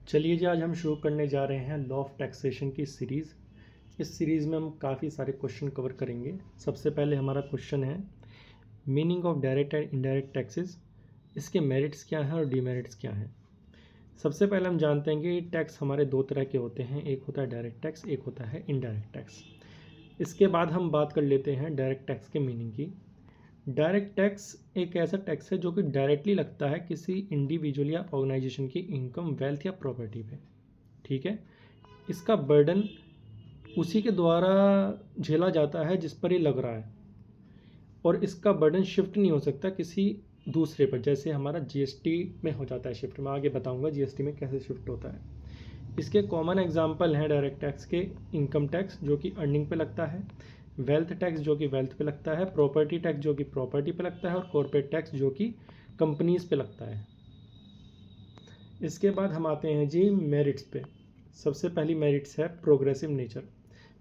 चलिए जी, आज हम शुरू करने जा रहे हैं लॉ ऑफ टैक्सेशन की सीरीज़। इस सीरीज़ में हम काफ़ी सारे क्वेश्चन कवर करेंगे। सबसे पहले हमारा क्वेश्चन है meaning of direct and indirect taxes, इसके मेरिट्स क्या हैं और डीमेरिट्स क्या हैं। सबसे पहले हम जानते हैं कि टैक्स हमारे दो तरह के होते हैं, एक होता है डायरेक्ट टैक्स, एक होता है इनडायरेक्ट टैक्स। इसके बाद हम बात कर लेते हैं डायरेक्ट टैक्स के मीनिंग की। डायरेक्ट टैक्स एक ऐसा टैक्स है जो कि डायरेक्टली लगता है किसी इंडिविजुअल या ऑर्गेनाइजेशन की इनकम, वेल्थ या प्रॉपर्टी पे। ठीक है, इसका बर्डन उसी के द्वारा झेला जाता है जिस पर ये लग रहा है, और इसका बर्डन शिफ्ट नहीं हो सकता किसी दूसरे पर, जैसे हमारा जीएसटी में हो जाता है शिफ्ट। मैं आगे बताऊंगा जीएसटी में कैसे शिफ्ट होता है। इसके कॉमन एग्जांपल हैं डायरेक्ट टैक्स के इनकम टैक्स जो कि अर्निंग पे लगता है, वेल्थ टैक्स जो कि वेल्थ पे लगता है, प्रॉपर्टी टैक्स जो कि प्रॉपर्टी पे लगता है, और कॉर्पोरेट टैक्स जो कि कंपनीज पे लगता है। इसके बाद हम आते हैं जी मेरिट्स पे। सबसे पहली मेरिट्स है प्रोग्रेसिव नेचर।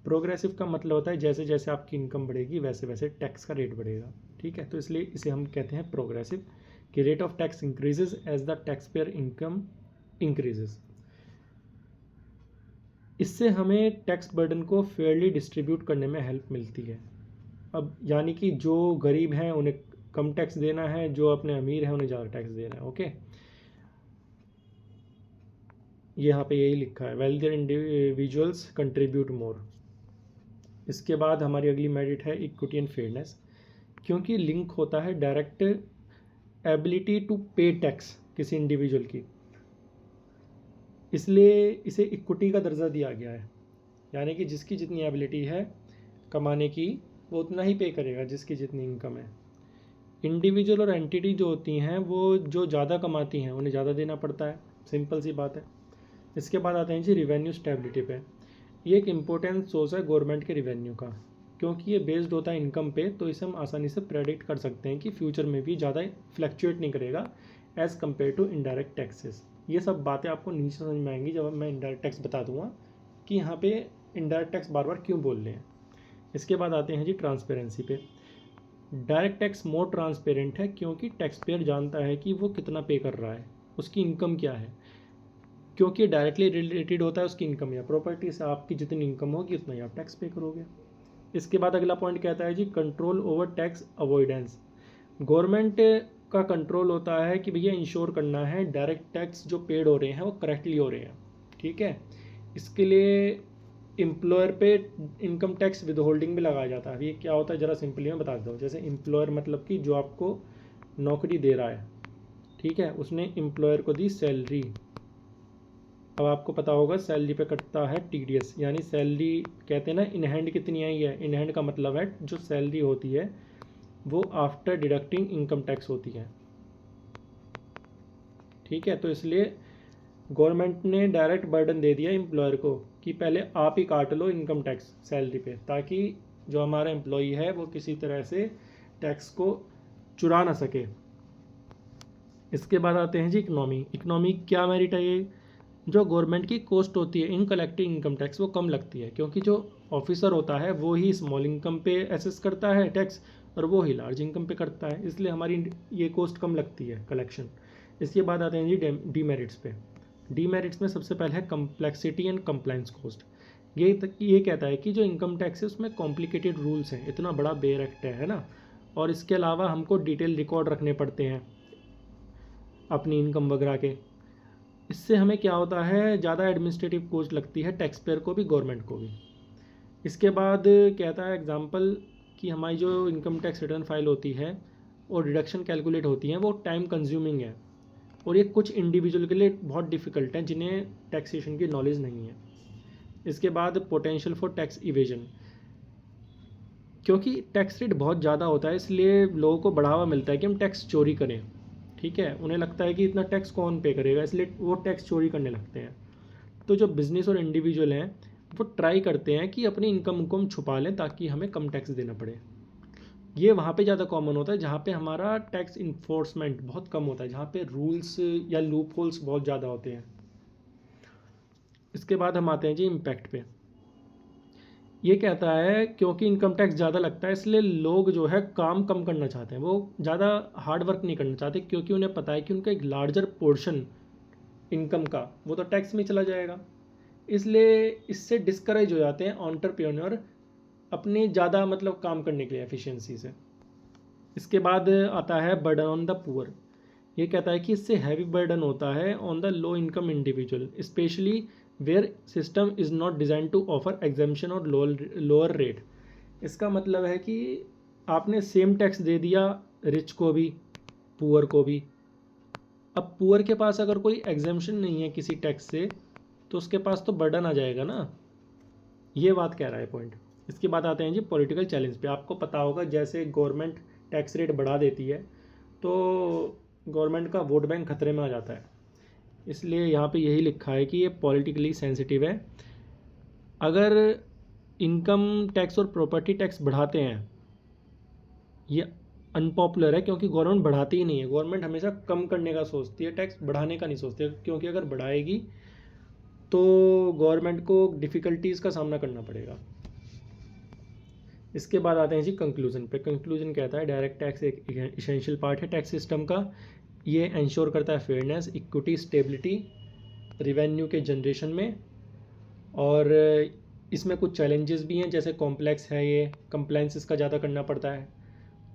प्रोग्रेसिव का मतलब होता है जैसे जैसे आपकी इनकम बढ़ेगी वैसे वैसे टैक्स का रेट बढ़ेगा। ठीक है, तो इसलिए इसे हम कहते हैं प्रोग्रेसिव, कि rate of tax increases as the taxpayer income increases. इससे हमें टैक्स बर्डन को फेयरली डिस्ट्रीब्यूट करने में हेल्प मिलती है। अब यानी कि जो गरीब हैं उन्हें कम टैक्स देना है, जो अपने अमीर हैं उन्हें ज़्यादा टैक्स देना है। ओके, यहाँ पे यही लिखा है, वेल्दियर इंडिविजुअल्स कंट्रीब्यूट मोर। इसके बाद हमारी अगली मेरिट है इक्विटी एंड फेयरनेस, क्योंकि लिंक होता है डायरेक्ट एबिलिटी टू पे टैक्स किसी इंडिविजुअल की, इसलिए इसे इक्विटी का दर्जा दिया गया है। यानी कि जिसकी जितनी एबिलिटी है कमाने की वो उतना ही पे करेगा जिसकी जितनी इनकम है। इंडिविजुअल और एंटिटी जो होती हैं वो जो ज़्यादा कमाती हैं उन्हें ज़्यादा देना पड़ता है, सिंपल सी बात है। इसके बाद आते हैं जी रिवेन्यू स्टेबिलिटी पे। ये एक इम्पोर्टेंट सोर्स है गवर्नमेंट के रिवेन्यू का, क्योंकि ये बेस्ड होता है इनकम पे, तो इसे हम आसानी से प्रेडिक्ट कर सकते हैं कि फ्यूचर में भी ज़्यादा फ्लैक्चुएट नहीं करेगा as compare to indirect taxes. ये सब बातें आपको नीचे समझ में आएंगी जब मैं इनडायरेक्ट टैक्स बता दूंगा कि यहाँ पे इनडायरेक्ट टैक्स बार बार क्यों बोल रहे हैं। इसके बाद आते हैं जी ट्रांसपेरेंसी पे। डायरेक्ट टैक्स मोर ट्रांसपेरेंट है क्योंकि टैक्स पेयर जानता है कि वो कितना पे कर रहा है, उसकी इनकम क्या है, क्योंकि डायरेक्टली रिलेटेड होता है उसकी इनकम या प्रॉपर्टी से। आपकी जितनी इनकम होगी उतना ही आप टैक्स पे करोगे। इसके बाद अगला पॉइंट कहता है जी control over tax avoidance. Government का कंट्रोल होता है कि भैया इंश्योर करना है डायरेक्ट टैक्स जो पेड हो रहे हैं वो करेक्टली हो रहे हैं। ठीक है, इसके लिए एम्प्लॉयर पे इनकम टैक्स विद होल्डिंग भी लगाया जाता है। ये क्या होता है ज़रा सिंपली मैं बता देता हूँ। जैसे एम्प्लॉयर मतलब कि जो आपको नौकरी दे रहा है, ठीक है, उसने एम्प्लॉयर को दी सैलरी। अब आपको पता होगा सैलरी पे कटता है टीडीएस, यानी सैलरी कहते हैं ना इन हैंड कितनी आई है। इन हैंड का मतलब है जो सैलरी होती है वो आफ्टर डिडक्टिंग इनकम टैक्स होती है। ठीक है, तो इसलिए गवर्नमेंट ने डायरेक्ट बर्डन दे दिया एम्प्लॉयर को कि पहले आप ही काट लो इनकम टैक्स सैलरी पे, ताकि जो हमारा एम्प्लॉई है वो किसी तरह से टैक्स को चुरा ना सके। इसके बाद आते हैं जी इकनॉमी। इकनॉमी क्या मेरिट है? ये जो गवर्नमेंट की कॉस्ट होती है इन कलेक्टिंग इनकम टैक्स वो कम लगती है, क्योंकि जो ऑफिसर होता है वो ही स्मॉल इनकम पे एसेस करता है टैक्स, और वो ही लार्ज इनकम पे करता है, इसलिए हमारी ये कॉस्ट कम लगती है कलेक्शन। इसके बाद आते हैं जी डीमेरिट्स पे। डीमेरिट्स में सबसे पहले है कम्प्लेक्सिटी एंड कंप्लाइंस कॉस्ट। ये कहता है कि जो इनकम टैक्स है उसमें कॉम्प्लिकेटेड रूल्स हैं, इतना बड़ा बेयर एक्ट है ना, और इसके अलावा हमको डिटेल रिकॉर्ड रखने पड़ते हैं अपनी इनकम वगैरह के। इससे हमें क्या होता है, ज़्यादा एडमिनिस्ट्रेटिव कॉस्ट लगती है टैक्स पेयर को भी गवर्नमेंट को भी। इसके बाद कहता है एग्जांपल कि हमारी जो इनकम टैक्स रिटर्न फाइल होती है और डिडक्शन कैलकुलेट होती हैं वो टाइम कंज्यूमिंग है, और ये कुछ इंडिविजुअल के लिए बहुत डिफ़िकल्ट है जिन्हें टैक्सेशन की नॉलेज नहीं है। इसके बाद पोटेंशियल फॉर टैक्स इवेजन, क्योंकि टैक्स रेट बहुत ज़्यादा होता है इसलिए लोगों को बढ़ावा मिलता है कि हम टैक्स चोरी करें। ठीक है, उन्हें लगता है कि इतना टैक्स कौन पे करेगा, इसलिए वो टैक्स चोरी करने लगते हैं। तो जो बिज़नेस और इंडिविजुअल हैं वो ट्राई करते हैं कि अपनी इनकम को हम छुपा लें ताकि हमें कम टैक्स देना पड़े। ये वहाँ पे ज़्यादा कॉमन होता है जहाँ पे हमारा टैक्स इन्फोर्समेंट बहुत कम होता है, जहाँ पे रूल्स या लूप होल्स बहुत ज़्यादा होते हैं। इसके बाद हम आते हैं जी इम्पैक्ट पे। ये कहता है क्योंकि इनकम टैक्स ज़्यादा लगता है इसलिए लोग जो है काम कम करना चाहते हैं, वो ज़्यादा हार्ड वर्क नहीं करना चाहते, क्योंकि उन्हें पता है कि उनका एक लार्जर पोर्शन इनकम का वो तो टैक्स में चला जाएगा। इसलिए इससे डिस्करेज हो जाते हैं एंटरप्रेन्योर अपने ज़्यादा मतलब काम करने के लिए एफिशिएंसी से। इसके बाद आता है बर्डन ऑन द पुअर। ये कहता है कि इससे हैवी बर्डन होता है on the low income individual, specially where system is not design to offer exemption और लोअर रेट। इसका मतलब है कि आपने सेम टैक्स दे दिया रिच को भी पुअर को भी। अब पुअर के पास अगर कोई एग्जाम्पशन नहीं है किसी टैक्स से तो उसके पास तो बर्डन आ जाएगा ना। ये बात कह रहा है पॉइंट। इसके बाद आते हैं जी पॉलिटिकल चैलेंज पे। आपको पता होगा जैसे गवर्नमेंट टैक्स रेट बढ़ा देती है तो गवर्नमेंट का वोट बैंक खतरे में आ जाता है। इसलिए यहाँ पे यही लिखा है कि ये पॉलिटिकली सेंसिटिव है। अगर इनकम टैक्स और प्रॉपर्टी टैक्स बढ़ाते हैं ये अनपॉपुलर है, क्योंकि गवर्नमेंट बढ़ाती ही नहीं है। गवर्नमेंट हमेशा कम करने का सोचती है, टैक्स बढ़ाने का नहीं सोचती है, क्योंकि अगर बढ़ाएगी तो गवर्नमेंट को डिफ़िकल्टीज़ का सामना करना पड़ेगा। इसके बाद आते हैं जी कंक्लूजन पे। कंक्लूजन कहता है डायरेक्ट टैक्स एक इसेंशियल पार्ट है टैक्स सिस्टम का। ये इंश्योर करता है फेयरनेस, इक्विटी, स्टेबिलिटी रिवेन्यू के जनरेशन में। और इसमें कुछ चैलेंजेस भी हैं, जैसे कॉम्प्लेक्स है, ये कंप्लायंस इसका ज़्यादा करना पड़ता है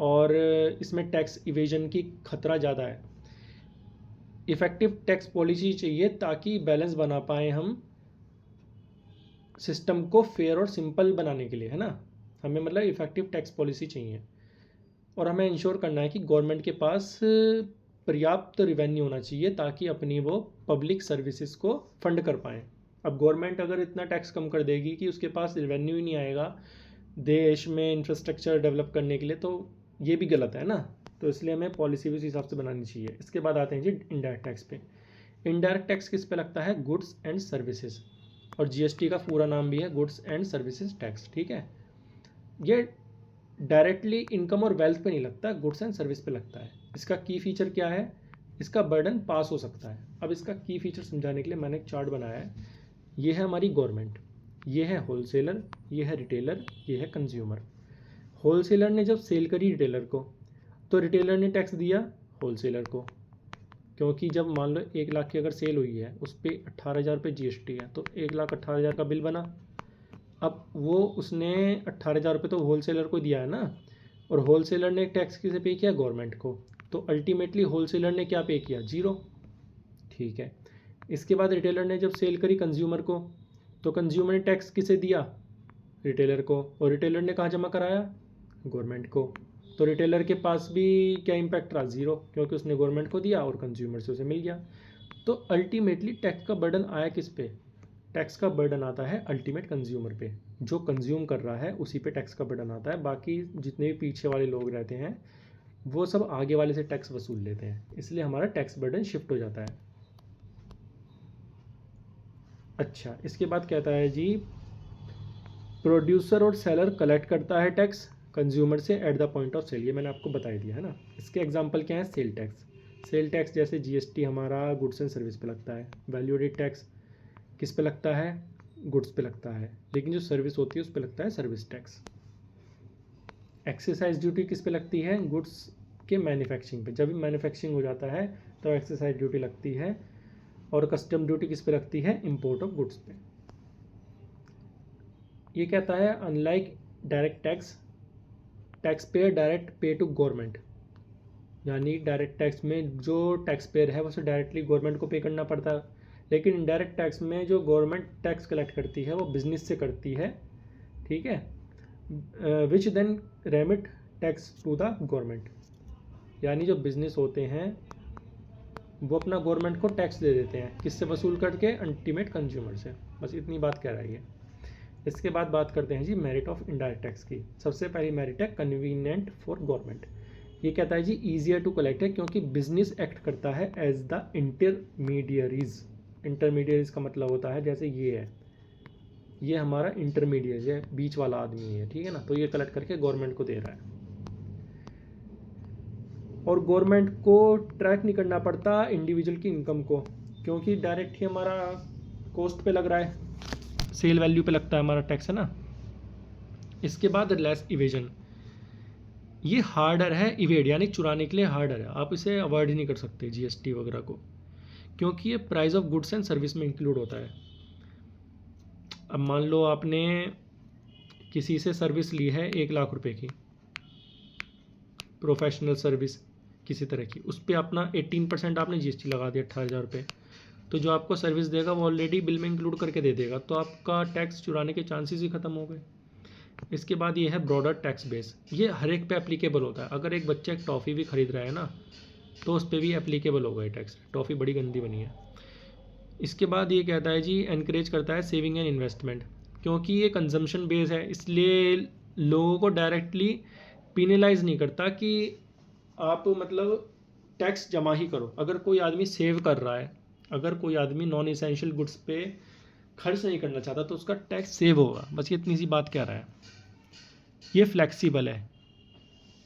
और इसमें टैक्स इवेजन की खतरा ज़्यादा है। इफ़ेक्टिव टैक्स पॉलिसी चाहिए ताकि बैलेंस बना पाएँ हम सिस्टम को फेयर और सिंपल बनाने के लिए, है ना। हमें मतलब इफ़ेक्टिव टैक्स पॉलिसी चाहिए और हमें इंश्योर करना है कि गवर्नमेंट के पास पर्याप्त रिवेन्यू होना चाहिए ताकि अपनी वो पब्लिक सर्विसेज को फंड कर पाएँ। अब गवर्नमेंट अगर इतना टैक्स कम कर देगी कि उसके पास रिवेन्यू ही नहीं आएगा देश में इंफ्रास्ट्रक्चर डेवलप करने के लिए, तो ये भी गलत है ना। तो इसलिए हमें पॉलिसी भी उस हिसाब से बनानी चाहिए। इसके बाद आते हैं जी इनडायरेक्ट टैक्स पे। इनडायरेक्ट टैक्स किस पे लगता है? गुड्स एंड सर्विसेज, और जीएसटी का पूरा नाम भी है गुड्स एंड सर्विसेज टैक्स, ठीक है। ये डायरेक्टली इनकम और वेल्थ पे नहीं लगता, गुड्स एंड सर्विस पे लगता है। इसका की फीचर क्या है? इसका बर्डन पास हो सकता है। अब इसका की फीचर समझाने के लिए मैंने एक चार्ट बनाया है। ये है हमारी गवर्नमेंट, ये है होलसेलर, ये है रिटेलर, ये है कंज्यूमर। होलसेलर ने जब सेल करी रिटेलर को तो रिटेलर ने टैक्स दिया होलसेलर को, क्योंकि जब मान लो 1 लाख की अगर सेल हुई है उस पर 18,000 रुपये जीएसटी है, तो 1,18,000 का बिल बना। अब वो उसने 18,000 रुपये तो होलसेलर को दिया है ना, और होलसेलर ने टैक्स किसे पे किया? गवर्नमेंट को। तो अल्टीमेटली होलसेलर ने क्या पे किया? 0, ठीक है। इसके बाद रिटेलर ने जब सेल करी कंज्यूमर को तो कंज्यूमर ने टैक्स किसे दिया? रिटेलर को, और रिटेलर ने कहाँ जमा कराया? गवर्नमेंट को। तो रिटेलर के पास भी क्या इम्पैक्ट रहा? 0, क्योंकि उसने गवर्नमेंट को दिया और कंज्यूमर से उसे मिल गया। तो अल्टीमेटली टैक्स का बर्डन आया किस पे? टैक्स का बर्डन आता है अल्टीमेट कंज्यूमर पे, जो कंज्यूम कर रहा है उसी पे टैक्स का बर्डन आता है। बाकी जितने भी पीछे वाले लोग रहते हैं वो सब आगे वाले से टैक्स वसूल लेते हैं, इसलिए हमारा टैक्स बर्डन शिफ्ट हो जाता है। अच्छा, इसके बाद कहता है जी प्रोड्यूसर और सेलर कलेक्ट करता है टैक्स कंज्यूमर से at the point of sale. ये मैंने आपको बता दिया है ना। इसके एग्जांपल क्या है? Sale tax. सेल टैक्स जैसे जीएसटी हमारा गुड्स एंड सर्विस पे लगता है, वैल्यू एडेड टैक्स किस पे लगता है? गुड्स पे लगता है, लेकिन जो सर्विस होती है उस पे लगता है सर्विस टैक्स। एक्साइज ड्यूटी किस पे लगती है? गुड्स के मैन्युफैक्चरिंग पे। जब भी मैन्युफैक्चरिंग हो जाता है तो एक्साइज ड्यूटी लगती है। और कस्टम ड्यूटी किस पे लगती है? इंपोर्ट ऑफ गुड्स पे। ये कहता है unlike direct tax, tax payer direct पे टू गवर्नमेंट, यानी डायरेक्ट टैक्स में जो टैक्स पेयर है उसे डायरेक्टली गवर्नमेंट को पे करना पड़ता है, लेकिन इनडायरेक्ट टैक्स में जो गवर्नमेंट टैक्स कलेक्ट करती है वो बिजनेस से करती है, ठीक है। Which then remit tax to the government, यानी जो बिजनेस होते हैं वो अपना गवर्नमेंट को टैक्स दे देते हैं, किससे वसूल करके? अल्टीमेट कंज्यूमर से। बस इतनी बात कह रही है। इसके बाद बात करते हैं जी मेरिट ऑफ इनडायरेक्ट टैक्स की। सबसे पहली मेरिट है कन्वीनियंट फॉर गवर्नमेंट। ये कहता है जी ईजियर टू कलेक्ट है, क्योंकि बिजनेस एक्ट करता है एज द इंटरमीडियरीज। इंटरमीडियरीज का मतलब होता है जैसे ये है, ये हमारा इंटरमीडिएट है, बीच वाला आदमी है, ठीक है ना। तो ये कलेक्ट करके गवर्नमेंट को दे रहा है और गवर्नमेंट को ट्रैक नहीं करना पड़ता इंडिविजुअल की इनकम को, क्योंकि डायरेक्ट ही हमारा कॉस्ट पे लग रहा है, सेल वैल्यू पे लगता है हमारा टैक्स, है ना। इसके बाद लेस इवेजन। ये हार्डर है इवेड, यानी चुराने के लिए हार्डर है, आप इसे अवॉइड ही नहीं कर सकते जीएसटी वगैरह को, क्योंकि ये price of goods and service में इंक्लूड होता है। अब मान लो आपने किसी से सर्विस ली है 1 लाख रुपए की, प्रोफेशनल सर्विस किसी तरह की, उस पर अपना 18% आपने जीएसटी लगा दिया 18,000 रुपये, तो जो आपको सर्विस देगा वो ऑलरेडी बिल में इंक्लूड करके दे देगा, तो आपका टैक्स चुराने के चांसेस ही खत्म हो गए। इसके बाद ये है ब्रॉडर टैक्स बेस, ये हर एक पे एप्लीकेबल होता है। अगर एक बच्चा एक टॉफ़ी भी खरीद रहा है ना, तो उस पर भी एप्लीकेबल होगा ये टैक्स। टॉफ़ी बड़ी गंदी बनी है। इसके बाद ये कहता है जी एनकरेज करता है सेविंग एंड इन्वेस्टमेंट, क्योंकि ये कंजम्पशन बेस है, इसलिए लोगों को डायरेक्टली पिनलाइज नहीं करता कि आप मतलब टैक्स जमा ही करो। अगर कोई आदमी सेव कर रहा है, अगर कोई आदमी नॉन इसेंशियल गुड्स पे खर्च नहीं करना चाहता, तो उसका टैक्स सेव होगा। बस ये इतनी सी बात कह रहा है। ये फ्लेक्सिबल है,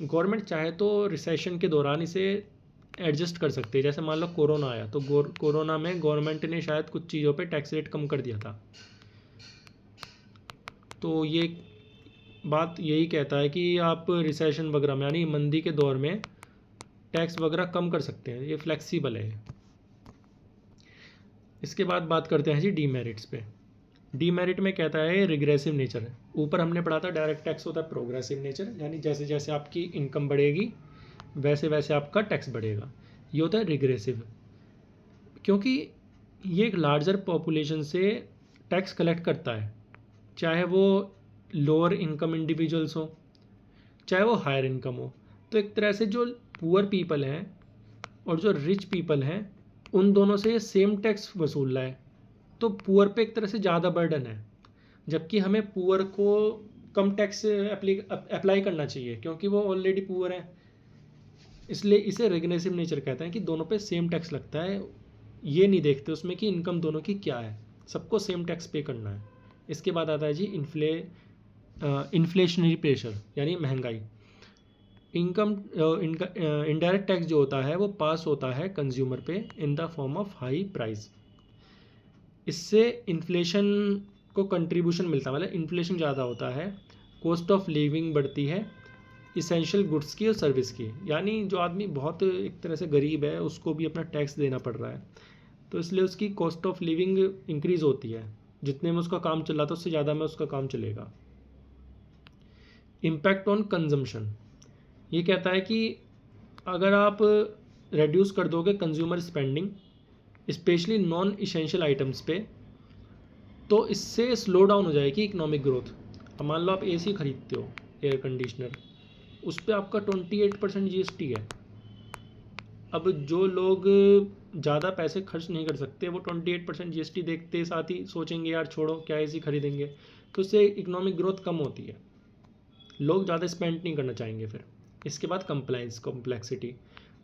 गवर्नमेंट चाहे तो रिसेशन के दौरान इसे एडजस्ट कर सकते हैं। जैसे मान लो कोरोना आया, तो कोरोना में गवर्नमेंट ने शायद कुछ चीज़ों पे टैक्स रेट कम कर दिया था, तो ये बात यही कहता है कि आप रिसेशन वगैरह में यानी मंदी के दौर में टैक्स वगैरह कम कर सकते हैं। ये फ्लेक्सिबल है। इसके बाद बात करते हैं जी डीमेरिट्स पे। डीमेरिट में कहता है रिग्रेसिव नेचर। ऊपर हमने पढ़ा था डायरेक्ट टैक्स होता है प्रोग्रेसिव नेचर, यानी जैसे जैसे आपकी इनकम बढ़ेगी वैसे वैसे आपका टैक्स बढ़ेगा। ये होता है रिग्रेसिव, क्योंकि ये एक लार्जर पॉपुलेशन से टैक्स कलेक्ट करता है, चाहे वो लोअर इनकम इंडिविजुअल्स हो चाहे वो हायर इनकम हो। तो एक तरह से जो पुअर पीपल हैं और जो रिच पीपल हैं, उन दोनों से ये सेम टैक्स वसूल रहा है, तो पुअर पे एक तरह से ज़्यादा बर्डन है, जबकि हमें पुअर को कम टैक्स अप्लाई करना चाहिए, क्योंकि वो ऑलरेडी पुअर हैं। इसलिए इसे रेग्रेसिव नेचर कहते हैं कि दोनों पे सेम टैक्स लगता है। ये नहीं देखते उसमें कि इनकम दोनों की क्या है, सबको सेम टैक्स पे करना है। इसके बाद आता है जी इन्फ्लेशनरी प्रेशर, यानी महंगाई। इनडायरेक्ट टैक्स जो होता है वो पास होता है कंज्यूमर पे in the form of high price. इससे इन्फ्लेशन को कंट्रीब्यूशन मिलता है, मतलब इन्फ्लेशन ज़्यादा होता है, कॉस्ट ऑफ लिविंग बढ़ती है इसेंशियल गुड्स की और सर्विस की। यानी जो आदमी बहुत एक तरह से गरीब है उसको भी अपना टैक्स देना पड़ रहा है, तो इसलिए उसकी कॉस्ट ऑफ लिविंग इंक्रीज़ होती है। जितने में उसका काम चल रहा था उससे ज़्यादा में उसका काम चलेगा। इम्पैक्ट ऑन कंजम्पशन, ये कहता है कि अगर आप रेड्यूस कर दोगे consumer spending specially non essential items पे, तो इससे स्लो डाउन हो जाएगी इकोनॉमिक ग्रोथ। अब मान लो आप एसी खरीदते हो, एयर कंडीशनर, उस पर आपका 28% जीएसटी है। अब जो लोग ज़्यादा पैसे खर्च नहीं कर सकते वो 28% जीएसटी देखते साथ ही सोचेंगे यार छोड़ो क्या एसी खरीदेंगे, तो इससे इकोनॉमिक ग्रोथ कम होती है, लोग ज़्यादा स्पेंड नहीं करना चाहेंगे फिर। इसके बाद कंप्लाइंस कॉम्प्लेक्सिटी,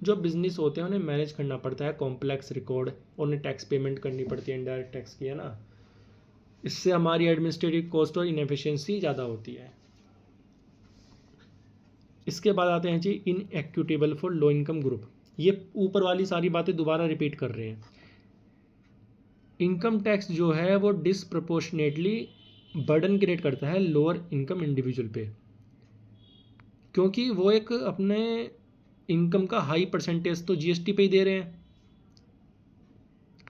जो बिजनेस होते हैं उन्हें मैनेज करना पड़ता है कॉम्प्लेक्स रिकॉर्ड, उन्हें टैक्स पेमेंट करनी पड़ती है इनडायरेक्ट टैक्स की, है ना। इससे हमारी एडमिनिस्ट्रेटिव कॉस्ट और इनएफिशिएंसी ज़्यादा होती है। इसके बाद आते हैं जी इनएक्विटेबल फॉर लो इनकम ग्रुप। ये ऊपर वाली सारी बातें दोबारा रिपीट कर रहे हैं। इनकम टैक्स जो है वो डिसप्रपोर्शनेटली बर्डन क्रिएट करता है लोअर इनकम इंडिविजुअल पे, क्योंकि वो एक अपने इनकम का हाई परसेंटेज तो जीएसटी पे ही दे रहे हैं।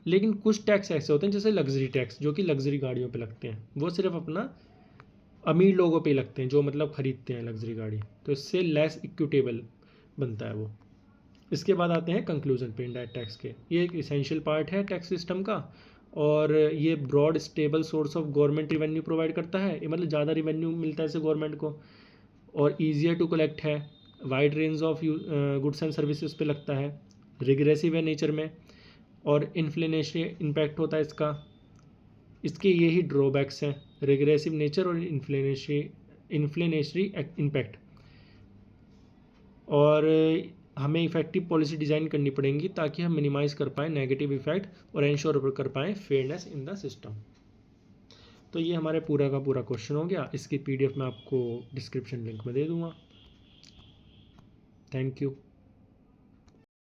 लेकिन कुछ टैक्स ऐसे होते हैं जैसे लग्जरी टैक्स, जो कि लग्जरी गाड़ियों पे लगते हैं, वो सिर्फ अपना अमीर लोगों पे लगते हैं जो मतलब ख़रीदते हैं लग्जरी गाड़ी, तो इससे लेस इक्विटेबल बनता है वो। इसके बाद आते हैं कंक्लूजन पे इनडायरेक्ट टैक्स के। ये एक इसेंशियल पार्ट है टैक्स सिस्टम का, और ये broad stable source of government revenue provide करता है। ये मतलब ज़्यादा रिवेन्यू मिलता है इससे गवर्नमेंट को, और ईजियर टू कलेक्ट है, wide range of goods and services पे लगता है, रिग्रेसिव है नेचर में, और इन्फ्लेशनरी इम्पैक्ट होता है इसका। इसके यही ड्रॉबैक्स हैं, रिग्रेसिव नेचर और इन्फ्लेशनरी इम्पैक्ट। और हमें इफेक्टिव पॉलिसी डिज़ाइन करनी पड़ेंगी ताकि हम मिनिमाइज़ कर पाएँ नेगेटिव इफेक्ट और इंश्योर कर पाएँ फेयरनेस इन द सिस्टम। तो ये हमारे पूरा का पूरा क्वेश्चन हो गया। इसकी पीडीएफ मैं आपको डिस्क्रिप्शन लिंक में दे दूँगा। Thank you.